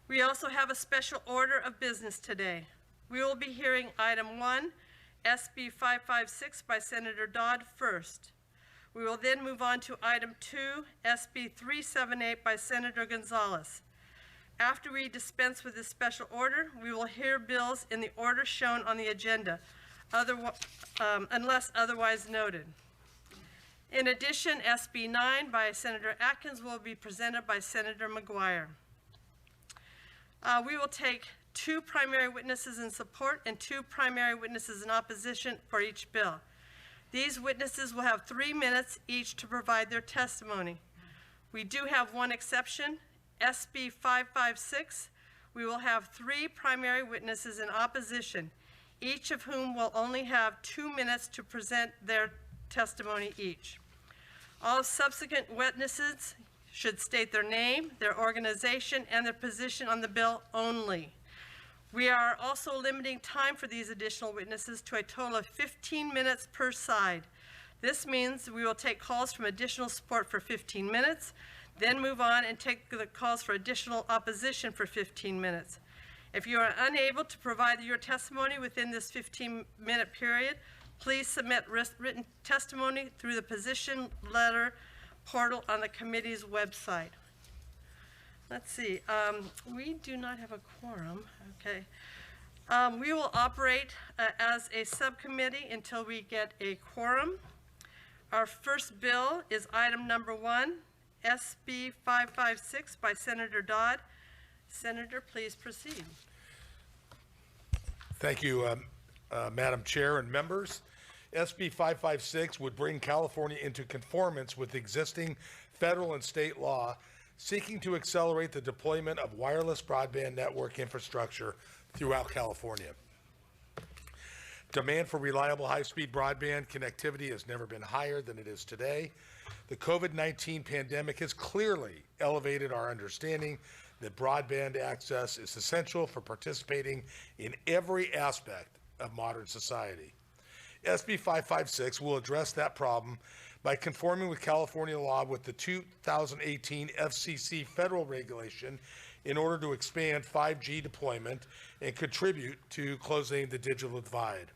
We also have a special order of business today. We will be hearing item 1, SB 556 by Senator Dodd first. We will then move on to item 2, SB 378 by Senator Gonzalez. After we dispense with this special order, we will hear bills in the order shown on the agenda, unless otherwise noted. In addition, SB 9 by Senator Atkins will be presented by Senator McGuire. We will take 2 primary witnesses in support and 2 primary witnesses in opposition for each bill. These witnesses will have 3 minutes each to provide their testimony. We do have one exception, SB 556. We will have 3 primary witnesses in opposition, each of whom will only have 2 minutes to present their testimony each. All subsequent witnesses should state their name, their organization, and their position on the bill only. We are also limiting time for these additional witnesses to a total of 15 minutes per side. This means we will take calls from additional support for 15 minutes, then move on and take the calls for additional opposition for 15 minutes. If you are unable to provide your testimony within this 15-minute period, please submit written testimony through the position letter portal on the committee's website. Let's see, we do not have a quorum, okay. We will operate as a subcommittee until we get a quorum. Our first bill is item number 1, SB 556 by Senator Dodd. Senator, please proceed. Thank you, Madam Chair and members. SB 556 would bring California into conformance with existing federal and state law, seeking to accelerate the deployment of wireless broadband network infrastructure throughout California. Demand for reliable high-speed broadband connectivity has never been higher than it is today. The COVID-19 pandemic has clearly elevated our understanding that broadband access is essential for participating in every aspect of modern society. SB 556 will address that problem by conforming with California law with the 2018 FCC federal regulation in order to expand 5G deployment and contribute to closing the digital divide.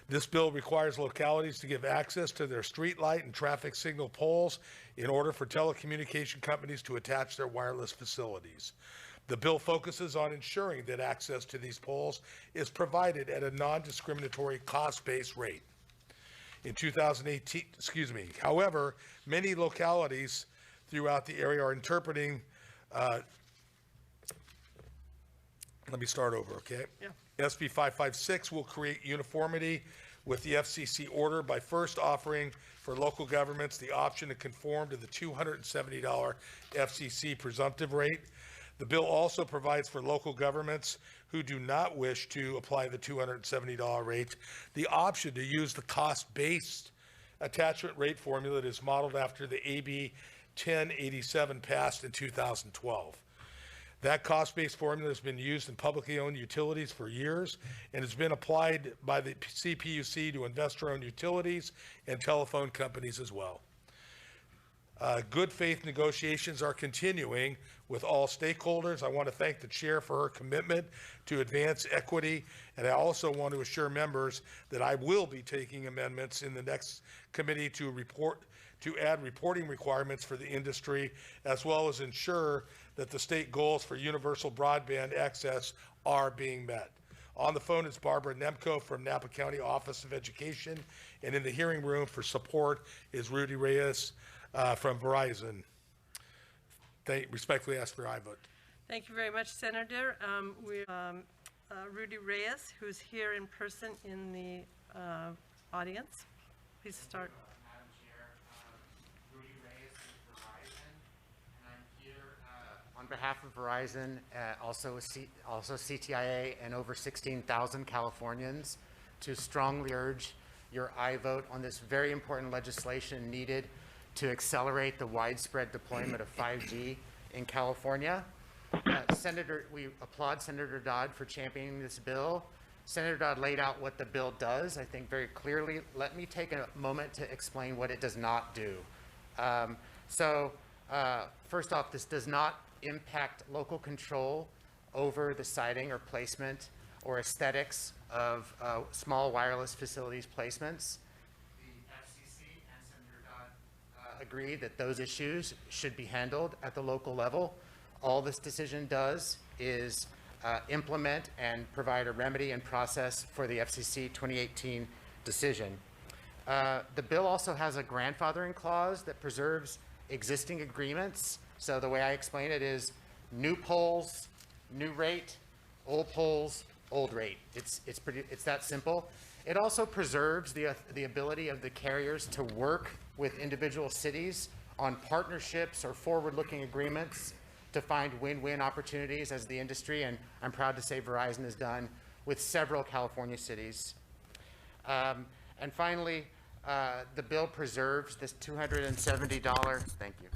This bill requires localities to give access to their street light and traffic signal poles in order for telecommunication companies to attach their wireless facilities. The bill focuses on ensuring that access to these poles is provided at a non-discriminatory cost-based rate. In 2018, however, many localities throughout the area are interpreting, let me start over, okay? Yeah. SB 556 will create uniformity with the FCC order by first offering for local governments the option to conform to the $270 FCC presumptive rate. The bill also provides for local governments who do not wish to apply the $270 rate the option to use the cost-based attachment rate formula that is modeled after the AB 1087 passed in 2012. That cost-based formula has been used in publicly owned utilities for years and has been applied by the CPUC to investor-owned utilities and telephone companies as well. Good faith negotiations are continuing with all stakeholders. I want to thank the chair for her commitment to advance equity, and I also want to assure members that I will be taking amendments in the next committee to add reporting requirements for the industry, as well as ensure that the state goals for universal broadband access are being met. On the phone is Barbara Nemko from Napa County Office of Education, and in the hearing room for support is Rudy Reyes from Verizon. Respectfully ask for your aye vote. Thank you very much, Senator. Rudy Reyes, who's here in person in the audience. Please start. Madam Chair, Rudy Reyes with Verizon, and I'm here on behalf of Verizon, also CTIA, and over 16,000 Californians to strongly urge your aye vote on this very important legislation needed to accelerate the widespread deployment of 5G in California. We applaud Senator Dodd for championing this bill. Senator Dodd laid out what the bill does, I think, very clearly. Let me take a moment to explain what it does not do. First off, this does not impact local control over the siting or placement or aesthetics of small wireless facilities placements. The FCC and Senator Dodd agreed that those issues should be handled at the local level. All this decision does is implement and provide a remedy and process for the FCC 2018 decision. The bill also has a grandfathering clause that preserves existing agreements. So the way I explain it is new poles, new rate, old poles, old rate. It's that simple. It also preserves the ability of the carriers to work with individual cities on partnerships or forward-looking agreements to find win-win opportunities as the industry, and I'm proud to say Verizon has done with several California cities. And finally, the bill preserves this $270, thank you,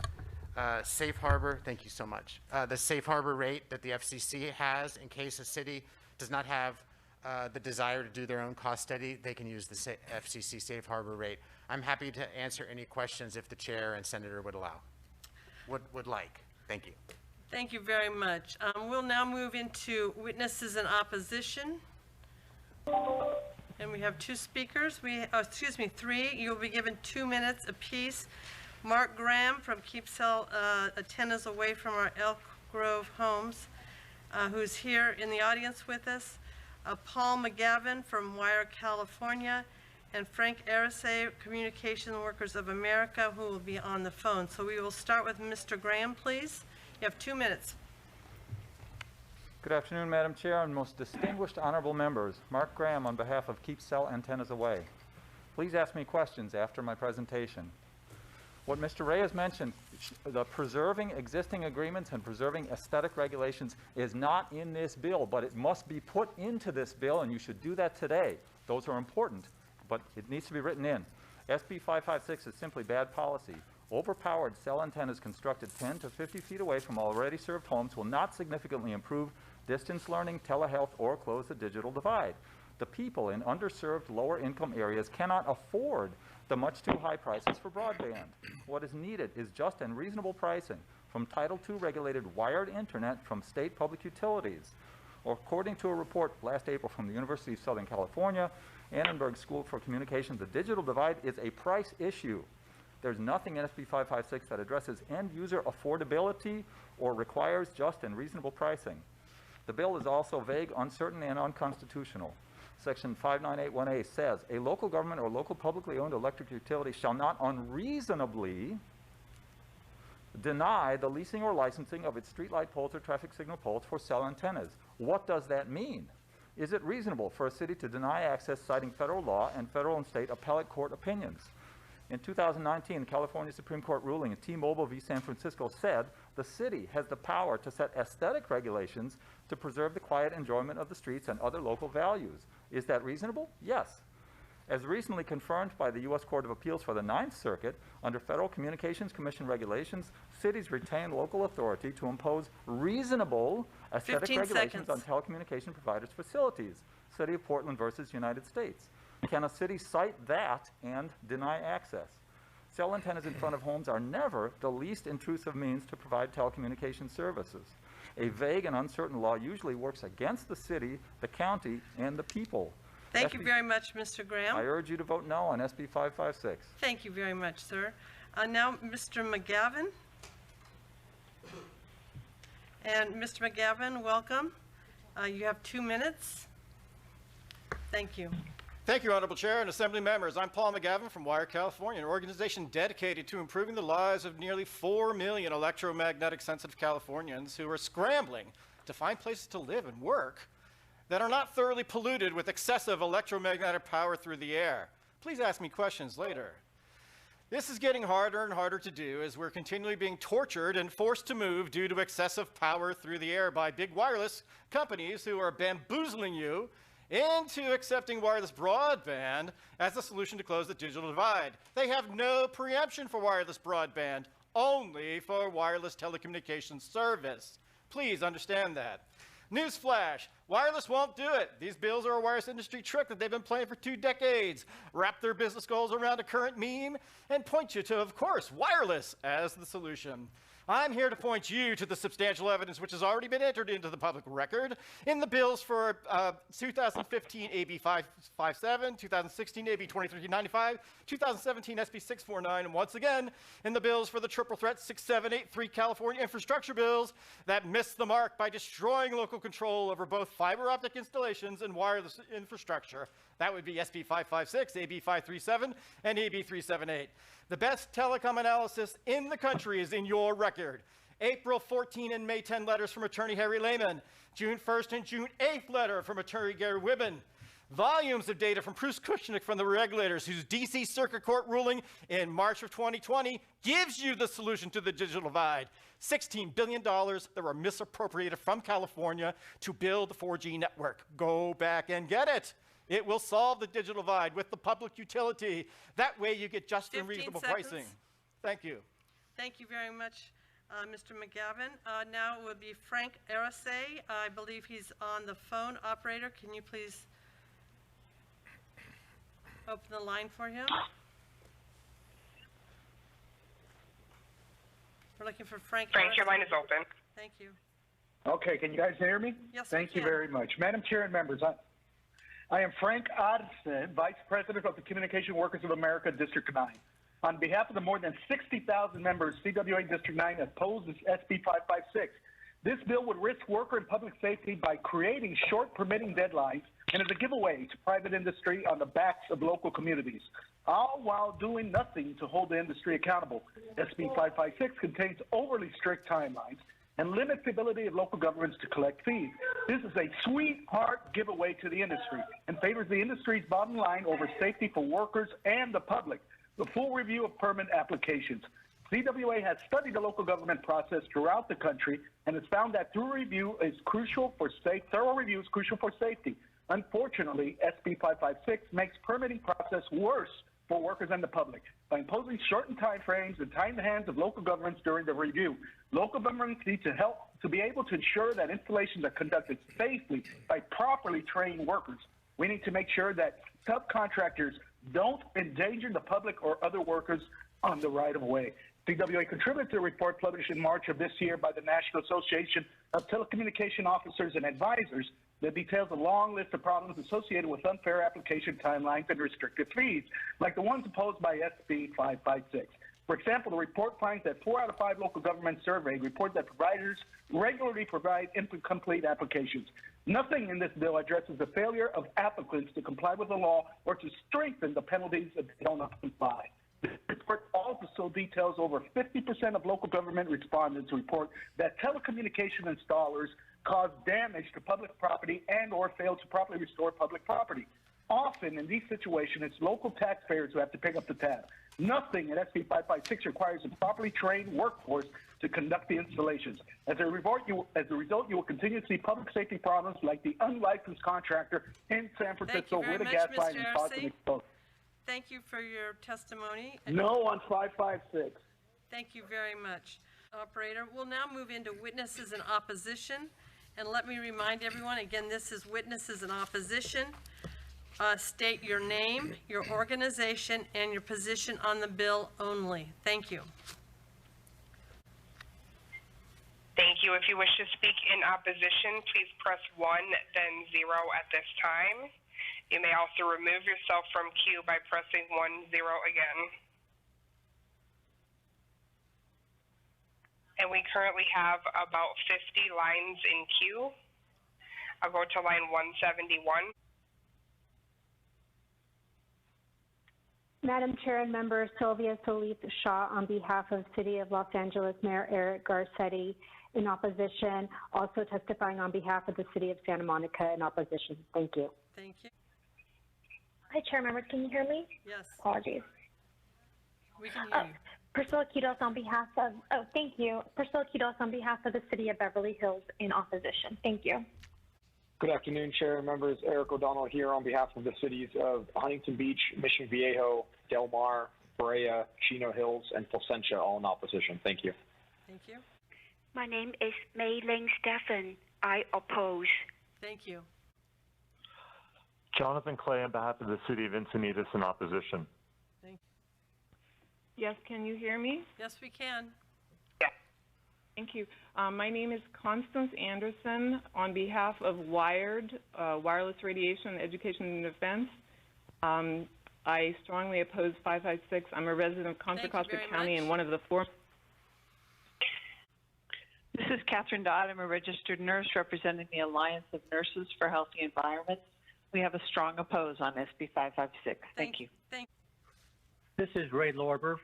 safe harbor, thank you so much, the safe harbor rate that the FCC has in case a city does not have the desire to do their own cost study. They can use the FCC safe harbor rate. I'm happy to answer any questions if the chair and senator would allow, would like. Thank you. Thank you very much. We'll now move into witnesses in opposition. And we have two speakers. Three. You'll be given 2 minutes apiece. Mark Graham from Keepsell Antennas Away from Our Elk Grove Homes, who's here in the audience with us. Paul McGavin from Wire, California, and Frank Arce, Communication Workers of America, who will be on the phone. So we will start with Mr. Graham, please. You have 2 minutes. Good afternoon, Madam Chair and most distinguished honorable members. Mark Graham on behalf of Keep Cell Antennas Away. Please ask me questions after my presentation. What Mr. Ray has mentioned, the preserving existing agreements and preserving aesthetic regulations is not in this bill, but it must be put into this bill, and you should do that today. Those are important, but it needs to be written in. SB 556 is simply bad policy. Overpowered cell antennas constructed 10 to 50 feet away from already served homes will not significantly improve distance learning, telehealth, or close the digital divide. The people in underserved lower income areas cannot afford the much too high prices for broadband. What is needed is just and reasonable pricing from Title II regulated wired internet from state public utilities. According to a report last April from the University of Southern California, Annenberg School for Communications, the digital divide is a price issue. There's nothing in SB 556 that addresses end-user affordability or requires just and reasonable pricing. The bill is also vague, uncertain, and unconstitutional. Section 5981A says, a local government or local publicly owned electric utility shall not unreasonably deny the leasing or licensing of its streetlight poles or traffic signal poles for cell antennas. What does that mean? Is it reasonable for a city to deny access citing federal law and federal and state appellate court opinions? In 2019, the California Supreme Court ruling in T-Mobile v. San Francisco said the city has the power to set aesthetic regulations to preserve the quiet enjoyment of the streets and other local values. Is that reasonable? Yes. As recently confirmed by the U.S. Court of Appeals for the Ninth Circuit, under Federal Communications Commission regulations, cities retain local authority to impose reasonable aesthetic regulations on telecommunication providers' facilities. City of Portland versus United States. Can a city cite that and deny access? Cell antennas in front of homes are never the least intrusive means to provide telecommunication services. A vague and uncertain law usually works against the city, the county, and the people. Thank you very much, Mr. Graham. I urge you to vote no on SB 556. Thank you very much, sir. Now, Mr. McGavin. And Mr. McGavin, welcome. You have 2 minutes. Thank you. Thank you, Honorable Chair and Assembly members. I'm Paul McGavin from Wire, California, an organization dedicated to improving the lives of nearly 4 million electromagnetic sensitive Californians who are scrambling to find places to live and work that are not thoroughly polluted with excessive electromagnetic power through the air. Please ask me questions later. This is getting harder and harder to do as we're continually being tortured and forced to move due to excessive power through the air by big wireless companies who are bamboozling you into accepting wireless broadband as the solution to close the digital divide. They have no preemption for wireless broadband, only for wireless telecommunications service. Please understand that. Newsflash, Wireless won't do it. These bills are a wireless industry trick that they've been playing for 2 decades. Wrap their business goals around a current meme and point you to, of course, wireless as the solution. I'm here to point you to the substantial evidence which has already been entered into the public record in the bills for 2015 AB 557, 2016 AB 2395, 2017 SB 649, and once again in the bills for the triple threat 6783 California infrastructure bills that missed the mark by destroying local control over both fiber optic installations and wireless infrastructure. That would be SB 556, AB 537, and AB 378. The best telecom analysis in the country is in your record. April 14 and May 10 letters from Attorney Harry Lehman. June 1st and June 8th letter from Attorney Gary Wibben. Volumes of data from Bruce Kushnick from the regulators, whose DC Circuit Court ruling in March of 2020 gives you the solution to the digital divide. $16 billion that were misappropriated from California to build the 4G network. Go back and get it. It will solve the digital divide with the public utility. That way you get just and 15 reasonable seconds. pricing. Thank you. Thank you very much, Mr. McGavin. Now it would be Frank Arce. I believe he's on the phone. Operator, can you please open the line for him? We're looking for Frank. Frank, your Arce. line is open. Thank you. Okay, can you guys hear me? Yes, we Thank you can. very much. Madam Chair and members, I am Frank Odson, Vice President of the Communication Workers of America, District 9. On behalf of the more than 60,000 members, CWA District 9 opposes SB 556. This bill would risk worker and public safety by creating short permitting deadlines and is a giveaway to private industry on the backs of local communities, all while doing nothing to hold the industry accountable. SB 556 contains overly strict timelines and limits the ability of local governments to collect fees. This is a sweetheart giveaway to the industry and favors the industry's bottom line over safety for workers and the public. The full review of permit applications. CWA has studied the local government process throughout the country and has found that thorough review is crucial for safety. Unfortunately, SB 556 makes permitting process worse for workers and the public by imposing shortened time frames and tying the hands of local governments during the review. Local governments need to help to be able to ensure that installations are conducted safely by properly trained workers. We need to make sure that subcontractors don't endanger the public or other workers on the right of way. CWA contributed to a report published in March of this year by the National Association of Telecommunication Officers and Advisors that details a long list of problems associated with unfair application timelines and restrictive fees, like the ones imposed by SB 556. For example, the report finds that 4 out of 5 local governments surveyed report that providers regularly provide incomplete applications. Nothing in this bill addresses the failure of applicants to comply with the law or to strengthen the penalties if they don't comply. This report also details over 50% of local government respondents report that telecommunication installers cause damage to public property and or fail to properly restore public property. Often in these situations, it's local taxpayers who have to pick up the tab. Nothing in SB 556 requires a properly trained workforce to conduct the installations. As a result, you will continue to see public safety problems like the unlicensed contractor in San Francisco very with a much, gas Mr. line and causing Arce. explosion. Thank you for your testimony. No on 556. Thank you very much, Operator. We'll now move into witnesses in opposition. And let me remind everyone, again, this is witnesses in opposition. State your name, your organization, and your position on the bill only. Thank you. Thank you. If you wish to speak in opposition, please press 1, then 0 at this time. You may also remove yourself from queue by pressing 1, 0 again. And we currently have about 50 lines in queue. I'll go to line 171. Madam Chair and members, Sylvia Solis Shaw on behalf of City of Los Angeles Mayor Eric Garcetti in opposition, also testifying on behalf of the City of Santa Monica in opposition. Thank you. Thank you. Hi, Chair members. Can you hear me? Yes, Apologies. we can hear you. Priscilla Quitos on behalf of, thank you. Priscilla Quitos on behalf of the City of Beverly Hills in opposition. Thank you. Good afternoon, Chair and members. Eric O'Donnell here on behalf of the cities of Huntington Beach, Mission Viejo, Del Mar, Brea, Chino Hills, and Placentia, all in opposition. Thank you. Thank you. My name is Mei Ling Stephen. I oppose. Thank you. Jonathan Clay on behalf of the City of Encinitas in opposition. Thank Yes, can you hear me? Yes, we can. Thank you. My name is Constance Anderson on behalf of WIRED, Wireless Radiation, Education and Defense. I strongly oppose 556. I'm a resident of Contra Costa County and one of the four. This is Catherine Dodd. I'm a registered nurse representing the Alliance of Nurses for Healthy Environments. We have a strong oppose on SB 556. Thank you. This is Ray Lorber.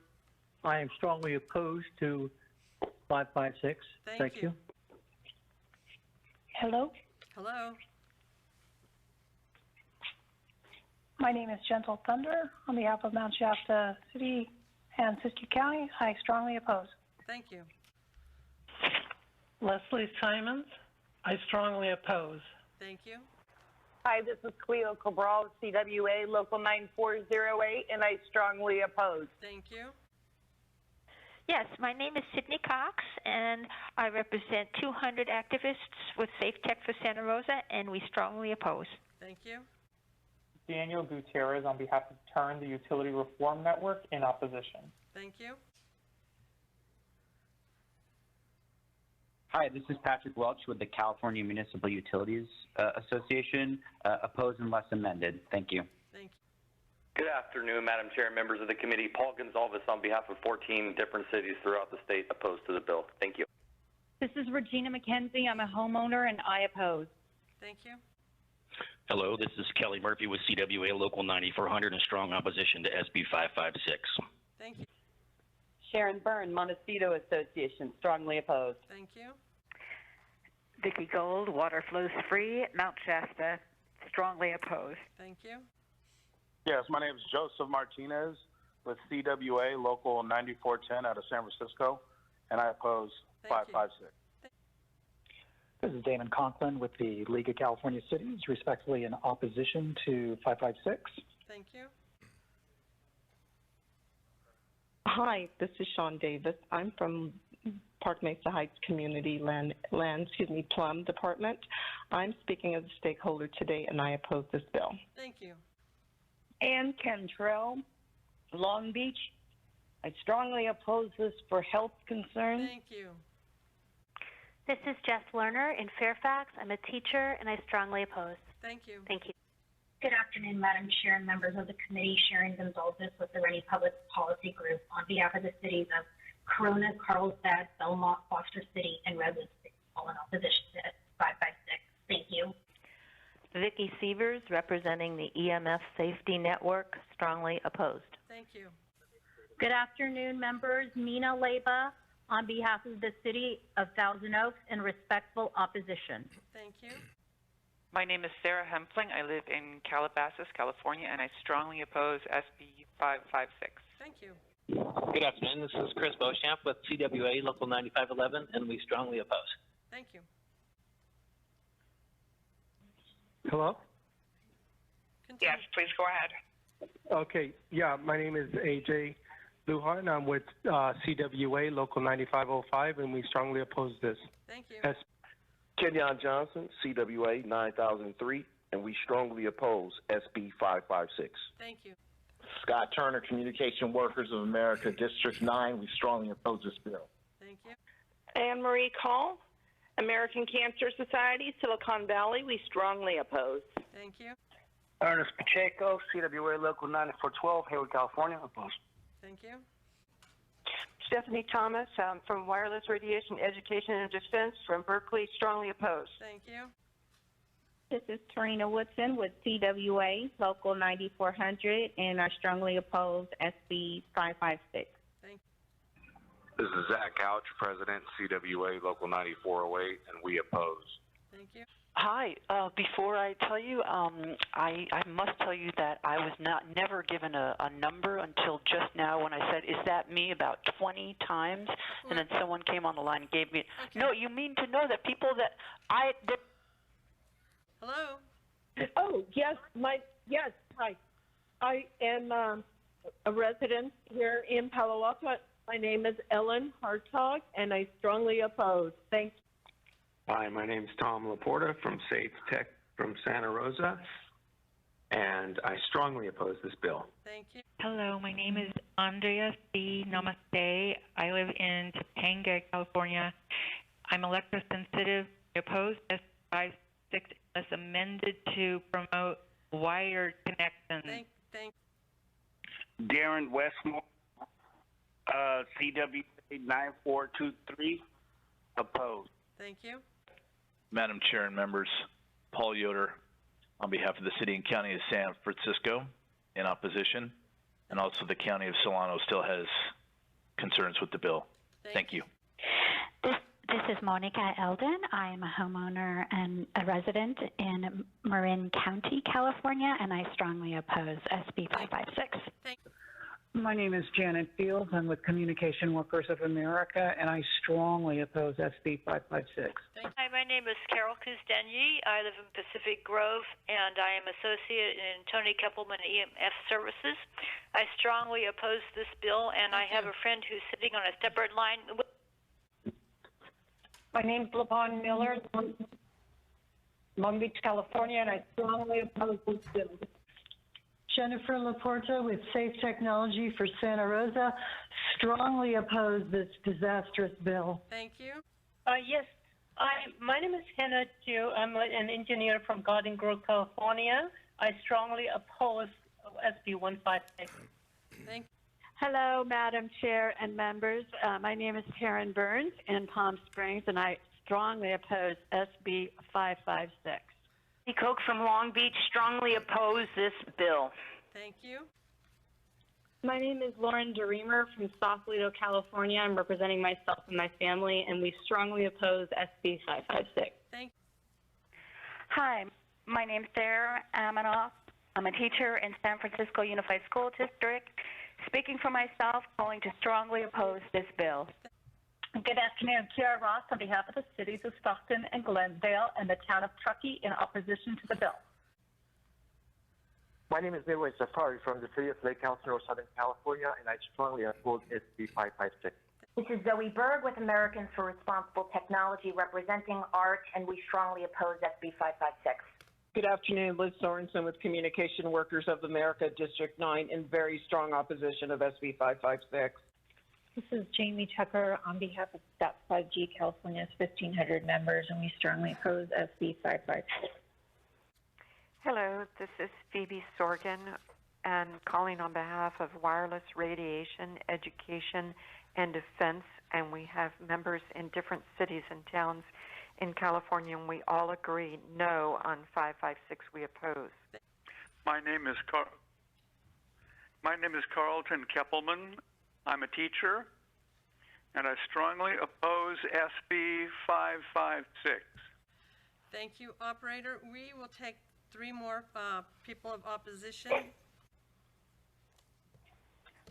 I am strongly opposed to 556. Thank you. Hello, Hello. my name is Gentle Thunder. On behalf of Mount Shasta City and Siskiyou County, I strongly oppose. Thank you. Leslie Simons, I strongly oppose. Thank you. Hi, this is Cleo Cabral, CWA Local 9408, and I strongly oppose. Thank you. Yes, my name is Sydney Cox, and I represent 200 activists with Safe Tech for Santa Rosa, and we strongly oppose. Thank you. Daniel Gutierrez on behalf of TURN, the Utility Reform Network, in opposition. Thank you. Hi, this is Patrick Welch with the California Municipal Utilities Association. Opposed unless amended. Thank you. Thank you. Good afternoon, Madam Chair and members of the committee. Paul Gonzalez on behalf of 14 different cities throughout the state opposed to the bill. Thank you. This is Regina McKenzie. I'm a homeowner and I oppose. Thank you. Hello, this is Kelly Murphy with CWA Local 9400 in strong opposition to SB 556. Thank you. Sharon Byrne, Montecito Association, strongly opposed. Thank you. Vicki Gold, Water Flows Free, Mount Shasta, strongly opposed. Thank you. Yes, my name is Joseph Martinez with CWA Local 9410 out of San Francisco, and I oppose 556. This is Damon Conklin with the League of California Cities, respectfully in opposition to 556. Thank you. Hi, this is Sean Davis. I'm from Park Mesa Heights Community Plum Department. I'm speaking as a stakeholder today, and I oppose this bill. Thank you. Ann Cantrell, Long Beach. I strongly oppose this for health concerns. Thank you. This is Jess Lerner in Fairfax. I'm a teacher, and I strongly oppose. Thank you. Thank you. Good afternoon, Madam Chair and members of the committee. Sharon Gonzalez with the Rennie Public Policy Group on behalf of the cities of Corona, Carlsbad, Belmont, Foster City, and Redwood City, all in opposition to 556. Thank you. Vicki Sievers, representing the EMF Safety Network, strongly opposed. Thank you. Good afternoon, members. Mina Leba on behalf of the city of Thousand Oaks in respectful opposition. Thank you. My name is Sarah Hempling. I live in Calabasas, California, and I strongly oppose SB 556. Thank you. Good afternoon. This is Chris Beauchamp with CWA Local 9511, and we strongly oppose. Thank you. Hello? Yes, please go ahead. Okay, yeah, my name is AJ Lujan. I'm with CWA Local 9505, and we strongly oppose this. Thank you. Kenyon Johnson, CWA 9003, and we strongly oppose SB 556. Thank you. Scott Turner, Communication Workers of America, District 9, we strongly oppose this bill. Thank you. Anne Marie Call, American Cancer Society, Silicon Valley, we strongly oppose. Thank you. Ernest Pacheco, CWA Local 9412, Hayward, California, opposed. Thank you. Stephanie Thomas from Wireless Radiation Education and Defense from Berkeley, strongly opposed. Thank you. This is Tarina Woodson with CWA Local 9400, and I strongly oppose SB 556. Thank you. This is Zach Couch, President, CWA Local 9408, and we oppose. Thank you. Hi. Before I tell you, I must tell you that I was never given a number until just now when I said, "Is that me?" about 20 times, and then someone came on the line and gave me. Okay. No, you mean to know that people that Hello. Oh yes, yes. Hi, I am a resident here in Palo Alto. My name is Ellen Hartog, and I strongly oppose. Thank you. Hi, my name is Tom Laporta from Safe Tech from Santa Rosa, and I strongly oppose this bill. Thank you. Hello, my name is Andrea C. Namaste. I live in Topanga, California. I'm electrosensitive. I oppose S56 as amended to promote wired connections. Thank Darren Westmore, CWA 9423, opposed. Thank you. Madam Chair and members, Paul Yoder on behalf of the City and County of San Francisco in opposition, and also the County of Solano still has concerns with the bill. Thank you. This is Monica Eldon. I am a homeowner and a resident in Marin County, California, and I strongly oppose SB 556. My name is Janet Fields. I'm with Communication Workers of America, and I strongly oppose SB 556. Hi, my name is Carol Kuzdenyi. I live in Pacific Grove, and I am associate in Tony Keppelman EMF Services. I strongly oppose this bill, and I have a friend who's sitting on a separate line. My name's LaVon Miller, Long Beach, California, and I strongly oppose this bill. Jennifer Laporta with Safe Technology for Santa Rosa, strongly oppose this disastrous bill. Thank you. Yes, my name is Hannah Chu. I'm an engineer from Garden Grove, California. I strongly oppose SB 156. Thank you. Hello, Madam Chair and members. My name is Taryn Burns in Palm Springs, and I strongly oppose SB 556. Koch from Long Beach, strongly oppose this bill. Thank you. My name is Lauren DeReamer from Sausalito, California. I'm representing myself and my family, and we strongly oppose SB 556. Thank you. Hi, my name is Sarah Amanoff. I'm a teacher in San Francisco Unified School District. Speaking for myself, calling to strongly oppose this bill. Good afternoon. Kiara Ross on behalf of the cities of Stockton and Glendale and the town of Truckee in opposition to the bill. My name is Midway Safari from the city of Lake Elsinore, Southern California, and I strongly oppose SB 556. This is Zoe Berg with Americans for Responsible Technology representing ART, and we strongly oppose SB 556. Good afternoon. Liz Sorensen with Communication Workers of America, District 9, in very strong opposition of SB 556. This is Jamie Tucker on behalf of Stop 5G California's 1,500 members, and we strongly oppose SB 556. Hello, this is Phoebe Sorgan, and calling on behalf of Wireless Radiation, Education, and Defense, and we have members in different cities and towns in California, and we all agree no on 556. We oppose. My name is Carlton Keppelman. I'm a teacher, and I strongly oppose SB 556. Thank you, operator. We will take 3 more people of opposition.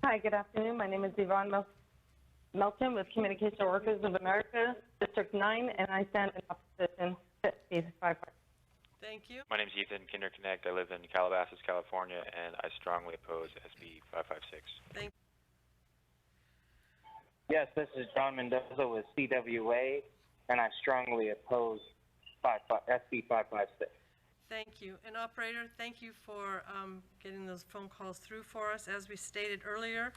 Hi, good afternoon. My name is Yvonne Melton with Communication Workers of America, District 9, and I stand in opposition to SB 556. Thank you. My name is Ethan Kinderconnect. I live in Calabasas, California, and I strongly oppose SB 556. Thank you. Yes, this is John Mendoza with CWA, and I strongly oppose SB 556. Thank you. And operator, thank you for getting those phone calls through for us. As we stated earlier,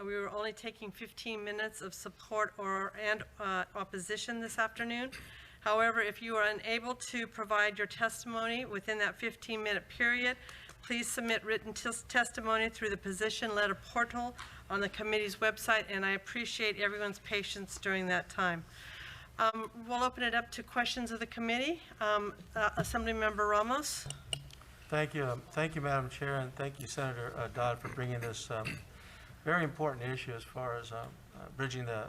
we were only taking 15 minutes of support and opposition this afternoon. However, if you are unable to provide your testimony within that 15-minute period, please submit written testimony through the position letter portal on the committee's website, and I appreciate everyone's patience during that time. We'll open it up to questions of the committee. Assemblymember Ramos. Thank you, Madam Chair, and thank you, Senator Dodd, for bringing this very important issue as far as bridging the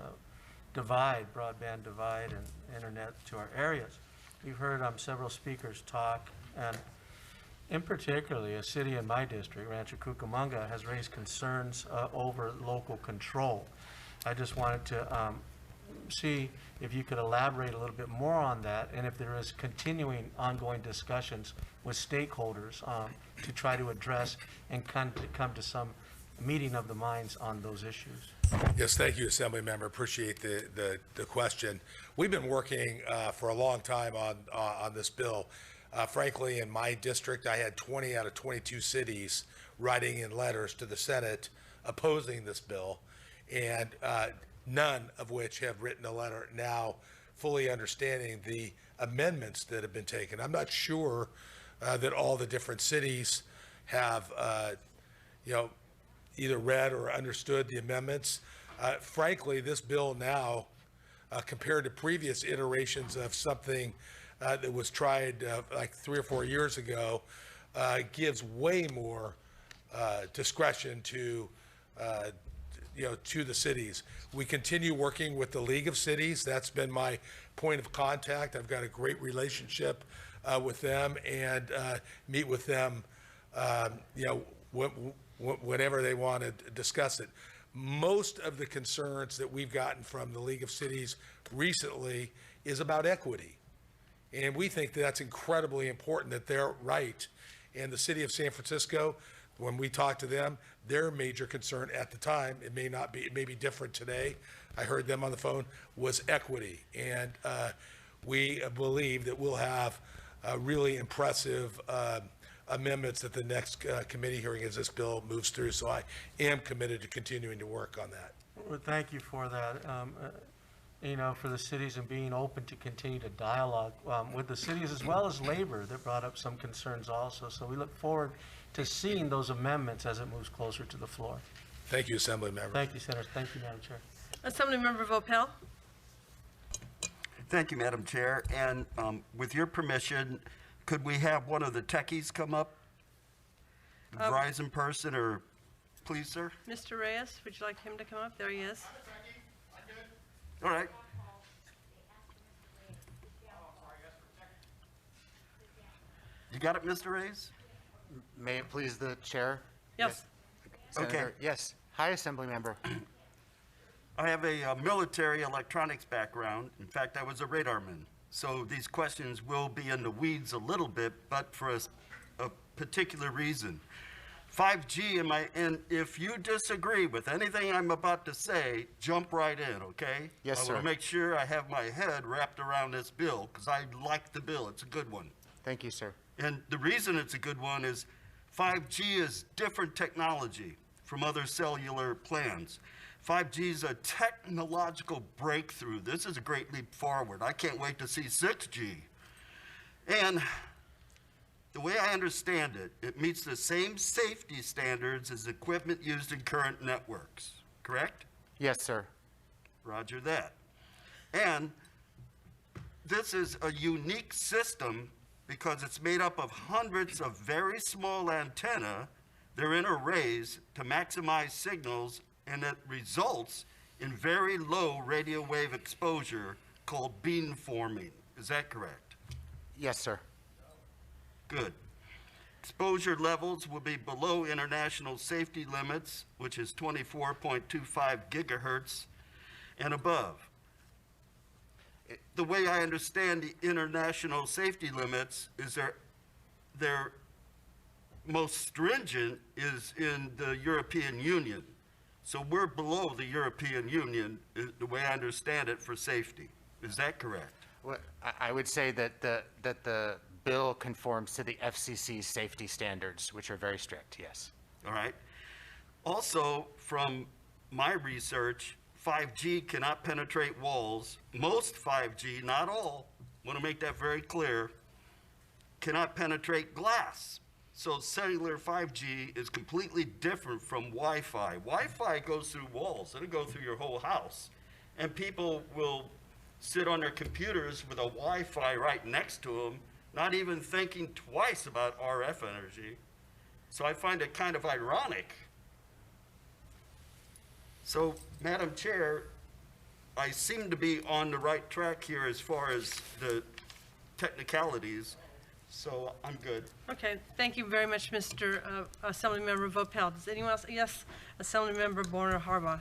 broadband divide and internet to our areas. We've heard several speakers talk, and in particularly a city in my district, Rancho Cucamonga, has raised concerns over local control. I just wanted to see if you could elaborate a little bit more on that, and if there is continuing ongoing discussions with stakeholders to try to address and come to some meeting of the minds on those issues. Yes, thank you, Assembly Member. Appreciate the question. We've been working for a long time on this bill. Frankly, in my district, I had 20 out of 22 cities writing in letters to the Senate opposing this bill, and none of which have written a letter now fully understanding the amendments that have been taken. I'm not sure that all the different cities have, either read or understood the amendments. Frankly, this bill now, compared to previous iterations of something that was tried like 3 or 4 years ago, gives way more discretion to the cities. We continue working with the League of Cities. That's been my point of contact. I've got a great relationship with them and meet with them, whenever they want to discuss it. Most of the concerns that we've gotten from the League of Cities recently is about equity. And we think that that's incredibly important, that they're right. And the city of San Francisco, when we talked to them, their major concern at the time, it may be different today, I heard them on the phone, was equity. And we believe that we'll have really impressive amendments at the next committee hearing as this bill moves through. So I am committed to continuing to work on that. Well, thank you for that. For the cities and being open to continue to dialogue with the cities as well as labor that brought up some concerns also. So we look forward to seeing those amendments as it moves closer to the floor. Thank you, Assembly Member. Thank you, Senator. Thank you, Madam Chair. Assemblymember Vopel. Thank you, Madam Chair. And with your permission, could we have one of the techies come up? The Verizon person, or please, sir? Mr. Reyes, would you like him to come up? There he is. All right. You got it, Mr. Reyes? May it please the chair? Yes. Senator, Okay. Yes. Hi, Assembly Member. I have a military electronics background. In fact, I was a radarman. So these questions will be in the weeds a little bit, but for a particular reason. 5G, and if you disagree with anything I'm about to say, jump right in, okay? Yes, I sir. want to make sure I have my head wrapped around this bill, because I like the bill. It's a good one. Thank you, sir. And the reason it's a good one is 5G is different technology from other cellular plans. 5G is a technological breakthrough. This is a great leap forward. I can't wait to see 6G. And the way I understand it, it meets the same safety standards as equipment used in current networks, correct? Yes, sir. Roger that. And this is a unique system because it's made up of hundreds of very small antennae. They're in arrays to maximize signals, and it results in very low radio wave exposure called beamforming. Is that correct? Yes, sir. Good. Exposure levels will be below international safety limits, which is 24.25 gigahertz and above. The way I understand the international safety limits is their most stringent is in the European Union. So we're below the European Union, the way I understand it, for safety. Is that correct? Well, I would say that the bill conforms to the FCC's safety standards, which are very strict, yes. All right. Also, from my research, 5G cannot penetrate walls. Most 5G, not all, want to make that very clear, cannot penetrate glass. So cellular 5G is completely different from Wi-Fi. Wi-Fi goes through walls. It'll go through your whole house. And people will sit on their computers with a Wi-Fi right next to them, not even thinking twice about RF energy. So I find it kind of ironic. So, Madam Chair, I seem to be on the right track here as far as the technicalities, so I'm good. Okay, thank you very much, Mr. Assemblymember Vopel. Does anyone else? Yes, Assemblymember Borner-Harbaugh.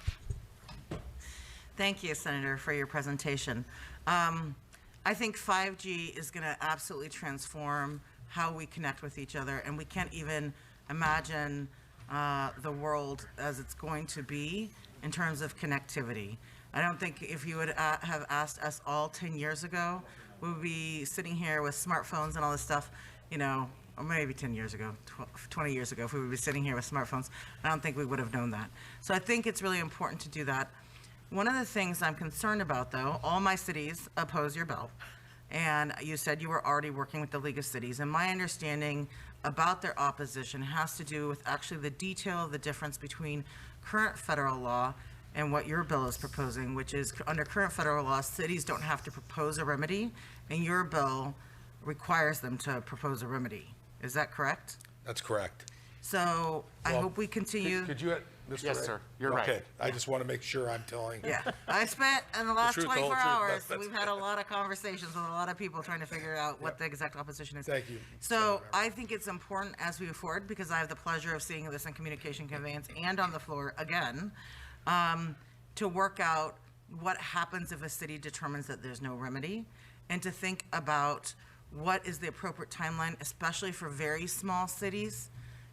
Thank you, Senator, for your presentation. I think 5G is going to absolutely transform how we connect with each other, and we can't even imagine the world as it's going to be in terms of connectivity. I don't think if you would have asked us all 10 years ago, we would be sitting here with smartphones and all this stuff, you know, or maybe 10 years ago, 20 years ago, if we would be sitting here with smartphones, I don't think we would have known that. So I think it's really important to do that. One of the things I'm concerned about, though, all my cities oppose your bill. And you said you were already working with the League of Cities. And my understanding about their opposition has to do with actually the detail of the difference between current federal law and what your bill is proposing, which is under current federal law, cities don't have to propose a remedy, and your bill requires them to propose a remedy. Is that correct? That's correct. So I hope we continue. Could you, Mr. Yes, Ray? sir. You're right. Okay, I just want to make sure I'm telling. Yeah, I spent in the last truth, the whole 24 truth. hours, That's- we've had a lot of conversations with a lot of people trying to figure out what the exact opposition is. Thank you. So I think it's important as we move forward, because I have the pleasure of seeing this in communication conveyance and on the floor again, to work out what happens if a city determines that there's no remedy, and to think about what is the appropriate timeline, especially for very small cities,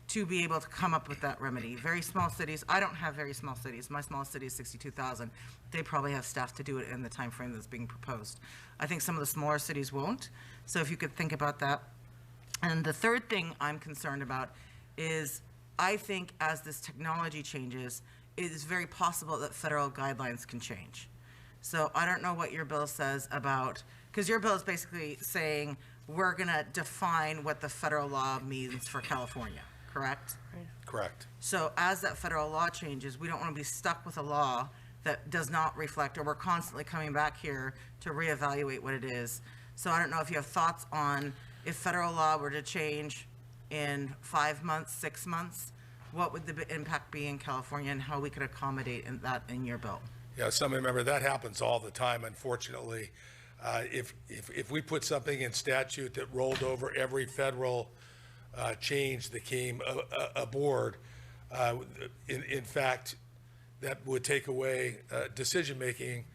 to be able to come up with that remedy. Very small cities, I don't have very small cities. My smallest city is 62,000. They probably have staff to do it in the time frame that's being proposed. I think some of the smaller cities won't. So if you could think about that. And the third thing I'm concerned about is I think as this technology changes, it is very possible that federal guidelines can change. So I don't know what your bill says about, because your bill is basically saying we're going to define what the federal law means for California, correct? Correct. So as that federal law changes, we don't want to be stuck with a law that does not reflect, or we're constantly coming back here to reevaluate what it is. So I don't know if you have thoughts on if federal law were to change in 5 months, 6 months, what would the impact be in California and how we could accommodate that in your bill? Yeah, some remember that happens all the time, unfortunately. If we put something in statute that rolled over every federal change that came aboard, in fact, that would take away decision-making,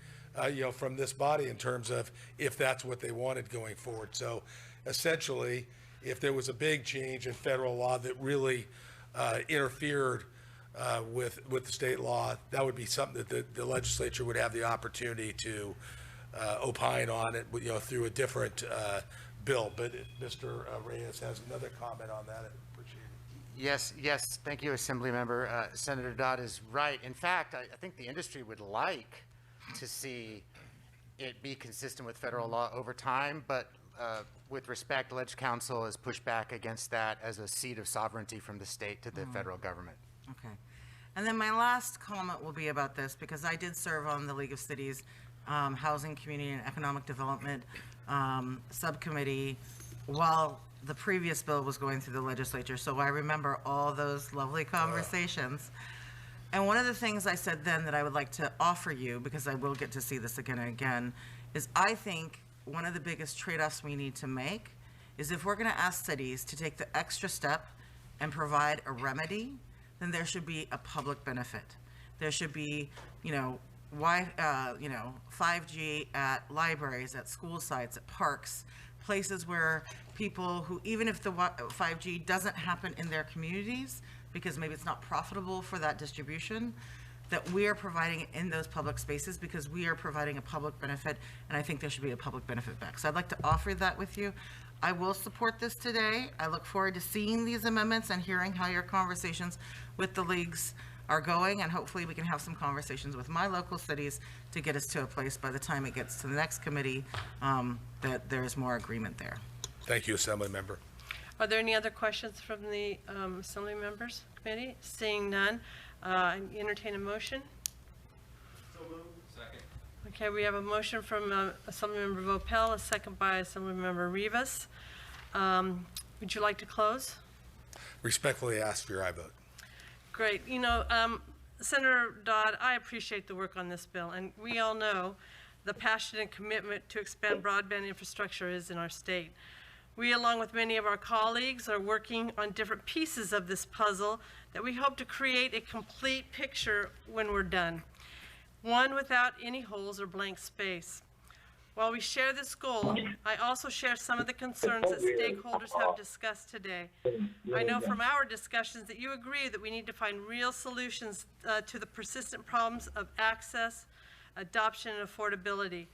from this body in terms of if that's what they wanted going forward. So essentially, if there was a big change in federal law that really interfered with the state law, that would be something that the legislature would have the opportunity to opine on it, through a different bill. But Mr. Reyes has another comment on that. I appreciate it. Yes, thank you, Assemblymember. Senator Dodd is right. In fact, I think the industry would like to see it be consistent with federal law over time, but with respect, Ledge Council has pushed back against that as a cede of sovereignty from the state to the federal government. Okay. And then my last comment will be about this, because I did serve on the League of Cities Housing, Community, and Economic Development subcommittee while the previous bill was going through the legislature. So I remember all those lovely conversations. And one of the things I said then that I would like to offer you, because I will get to see this again and again, is I think one of the biggest trade-offs we need to make is if we're going to ask cities to take the extra step and provide a remedy, then there should be a public benefit. There should be, 5G at libraries, at school sites, at parks, places where people who, even if the 5G doesn't happen in their communities, because maybe it's not profitable for that distribution, that we are providing it in those public spaces because we are providing a public benefit, and I think there should be a public benefit back. So I'd like to offer that with you. I will support this today. I look forward to seeing these amendments and hearing how your conversations with the leagues are going, and hopefully we can have some conversations with my local cities to get us to a place by the time it gets to the next committee that there's more agreement there. Thank you, Assembly Member. Are there any other questions from the Assembly Members Committee? Seeing none, entertain a motion. So moved. Second. Okay, we have a motion from Assemblymember Vopel, a second by Assemblymember Rivas. Would you like to close? Respectfully ask for your aye vote. Great. Senator Dodd, I appreciate the work on this bill, and we all know the passion and commitment to expand broadband infrastructure is in our state. We, along with many of our colleagues, are working on different pieces of this puzzle that we hope to create a complete picture when we're done, one without any holes or blank space. While we share this goal, I also share some of the concerns that stakeholders have discussed today. I know from our discussions that you agree that we need to find real solutions to the persistent problems of access, adoption, and affordability.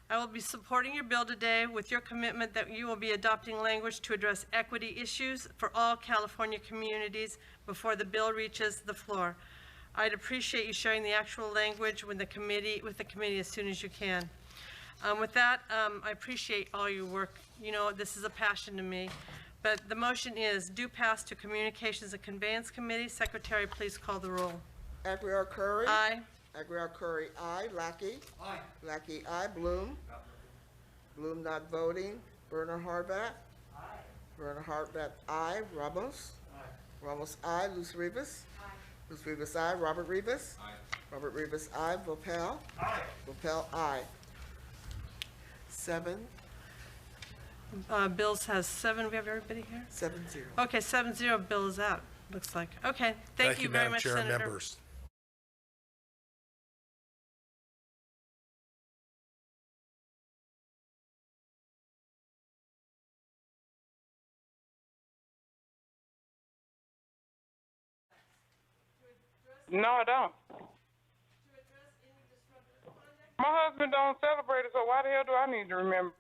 I will be supporting your bill today with your commitment that you will be adopting language to address equity issues for all California communities before the bill reaches the floor. I'd appreciate you sharing the actual language with the committee as soon as you can. With that, I appreciate all your work. You know, this is a passion to me. But the motion is due pass to Communications and Conveyance Committee. Secretary, please call the roll. Aguilar Curry. Aye. Aguilar Curry, aye. Lackey. Aye. Lackey, aye. Bloom. Bloom not voting. Werner Horvath. Aye. Werner Horvath, aye. Ramos. Aye. Ramos, aye. Luz Rivas. Aye. Luz Rivas, aye. Robert Rivas. Aye. Robert Rivas, aye. Vopel. Aye. Vopel, aye. 7. Bills has 7. We have everybody here? 7-0. Okay, 7-0. Bill is out, looks like. Okay, thank you very Madam much, Chair and Senator. members. No, I don't. My husband don't celebrate it, so why the hell do I need to remember?